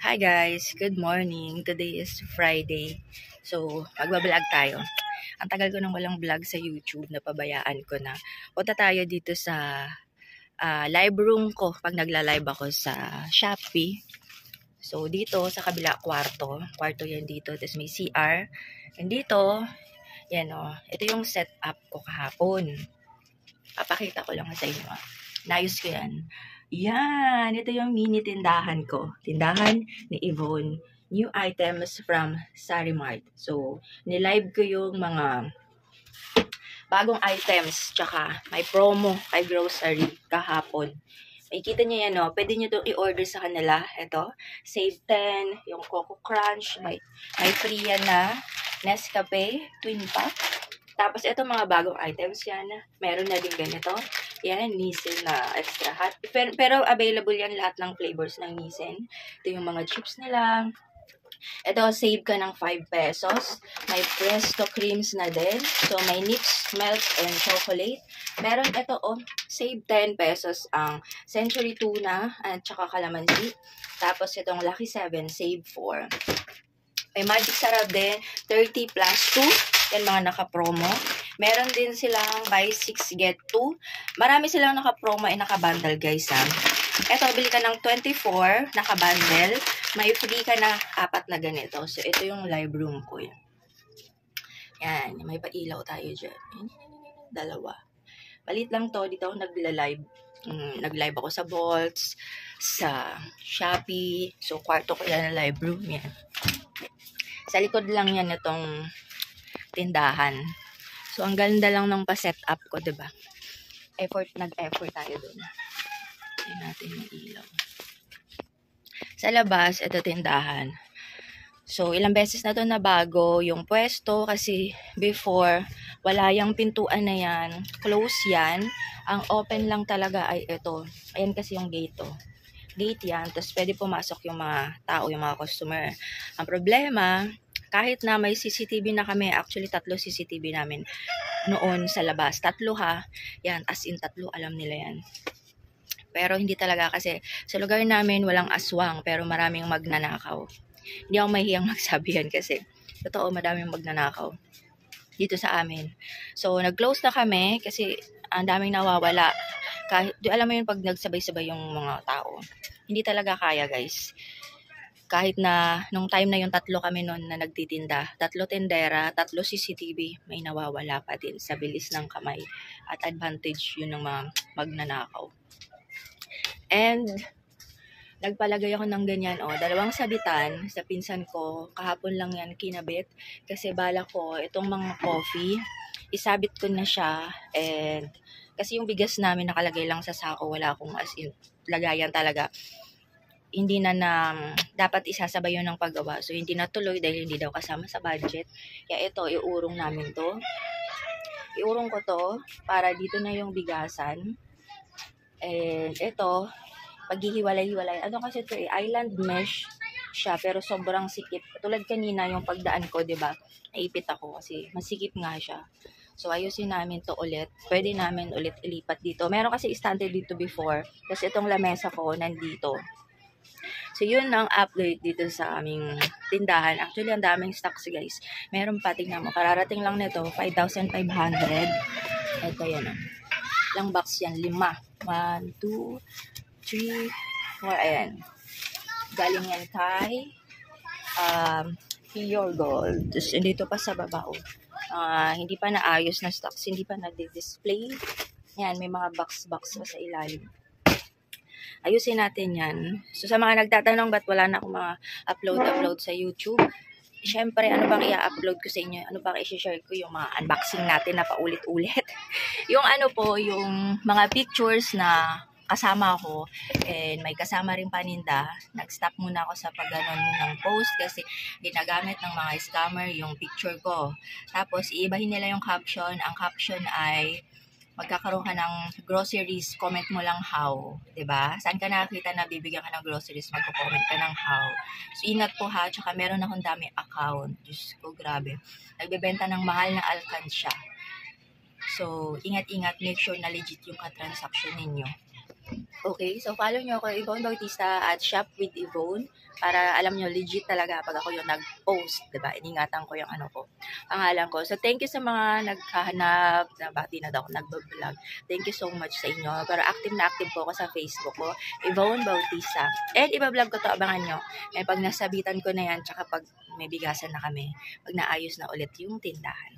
Hi guys, good morning. Today is Friday. So, magbablog tayo. Ang tagal ko nang walang vlog sa YouTube, napabayaan ko na. Punta tayo dito sa live room ko pag nagla-live ako sa Shopee. So, dito sa kabila kwarto. Kwarto yan dito. Tapos may CR. And dito, yan o. Ito yung setup ko kahapon. Papakita ko lang sa inyo. Nayos ko yan. Yan, ito yung mini tindahan ko. Tindahan ni Yvonne. New items from Sarimart. So, nilive ko yung mga bagong items. Tsaka, may promo kay grocery kahapon. Makikita nyo yan, no? Pwede nyo itong i-order sa kanila. Ito, Save 10, yung Coco Crunch. May free yan na Nescafe, Twin Pack. Tapos, ito mga bagong items yan. Meron na din ganito. Yan, Nissin na extra hot. Pero available yan lahat ng flavors ng Nissin. Ito yung mga chips nila. Ito, save ka ng 5 pesos. May Presto creams na din. So, may Nips, milk, and chocolate. Meron ito, save 10 pesos ang Century Tuna at saka Calamansi. Tapos, itong Lucky 7, save 4. May Magic Sarap din, 30 plus 2. Yan mga naka-promo. Meron din silang buy 6 get 2. Marami silang naka-promo ay naka-bundle guys ha. Eto, bili ka ng 24 naka-bundle. May free ka na 4 na ganito. So, ito yung live room ko yan. Yan, may pailaw tayo dyan. Dalawa. Palit lang to. Dito ako nagla-live. Nag-live ako sa Bolts, sa Shopee. So, kwarto ko yan na live room yan. Sa likod lang yan itong tindahan. So, ang ganda lang ng pa-set up ko, diba? Nag-effort tayo dun. Tignan natin yung ilaw. Sa labas, ito tindahan. So, ilang beses na to na bago yung pwesto kasi before, wala yung pintuan na yan. Close yan. Ang open lang talaga ay ito. Ayan kasi yung gate to. Gate yan. Tapos, pwede pumasok yung mga tao, yung mga customer. Ang problema, kahit na may CCTV na kami, actually 3 CCTV namin noon sa labas. 3 ha. Yan, as in 3, alam nila yan. Pero hindi talaga kasi sa lugar namin walang aswang pero maraming magnanakaw. Hindi ako mahihiyang magsabi yan kasi totoo madaming magnanakaw dito sa amin. So, nag-close na kami kasi ang daming nawawala. Kahit, alam mo yun pag nagsabay-sabay yung mga tao. Hindi talaga kaya guys. Kahit na nung time na yung 3 kami noon na nagtitinda, 3 tindera, 3 CCTV, may nawawala pa din sa bilis ng kamay. At advantage yun ng mga magnanakaw. And nagpalagay ako ng ganyan, 2 sabitan sa pinsan ko. Kahapon lang yan kinabit kasi bala ko itong mga coffee, isabit ko na siya. And kasi yung bigas namin nakalagay lang sa sako, wala akong as in lagayan talaga. Hindi na dapat isasabay yun ng paggawa. So, hindi natuloy dahil hindi daw kasama sa budget. Kaya ito, iurong namin to. Iurong ko to para dito na yung bigasan. And ito, paghihiwalay-hiwalay. Ano kasi ito island mesh siya pero sobrang sikip. Tulad kanina yung pagdaan ko, 'di ba? Naipit ako kasi masikip nga siya. So ayusin namin to ulit. Pwede namin ulit ilipat dito. Meron kasi standard dito before. Kasi itong lamesa ko nandito. So yun ang update dito sa aming tindahan. Actually ang daming stocks guys. Meron pa, tingnan mo. Kararating lang nito 5,500. Ito yan. Ilang box yan? 5. 1, 2, 3, 4, ayan. Galing yan kay Pure Gold. Tapos, dito pa sa baba, hindi pa naayos na stocks, hindi pa nade-display. Yan, may mga box-box pa sa ilalim. Ayusin natin yan. So, sa mga nagtatanong, ba't wala na akong mga upload sa YouTube? Siyempre, ano bang i-upload ko sa inyo? Ano bang i-share ko? Yung mga unboxing natin na paulit-ulit. Yung yung mga pictures na kasama ako, and may kasama rin paninda. Nag-stop muna ako sa pagganon ng post kasi ginagamit ng mga scammer yung picture ko. Tapos, iibahin nila yung caption. Ang caption ay, magkakaroon ka ng groceries, comment mo lang how. 'Di ba? Saan ka nakakita na bibigyan ka ng groceries, magko-comment ka ng how. So, ingat po ha. Tsaka meron akong dami account. Diyos ko, grabe. Nagbebenta ng mahal na alkansya. So, ingat-ingat. Make sure na legit yung transaction ninyo. Okay, so follow nyo ako, Yvonne Bautista at Shop with Yvonne para alam nyo, legit talaga pag ako yung nag-post, diba? Iningatan ko yung pangalan ko. So, thank you sa mga naghahanap, bakit na daw ako nag-vlog. Thank you so much sa inyo. Pero active na active po ako sa Facebook ko, Yvonne Bautista. And iba-vlog ko to, abangan nyo. Eh, pag nasabitan ko na yan, tsaka pag may bigasan na kami, pag naayos na ulit yung tindahan.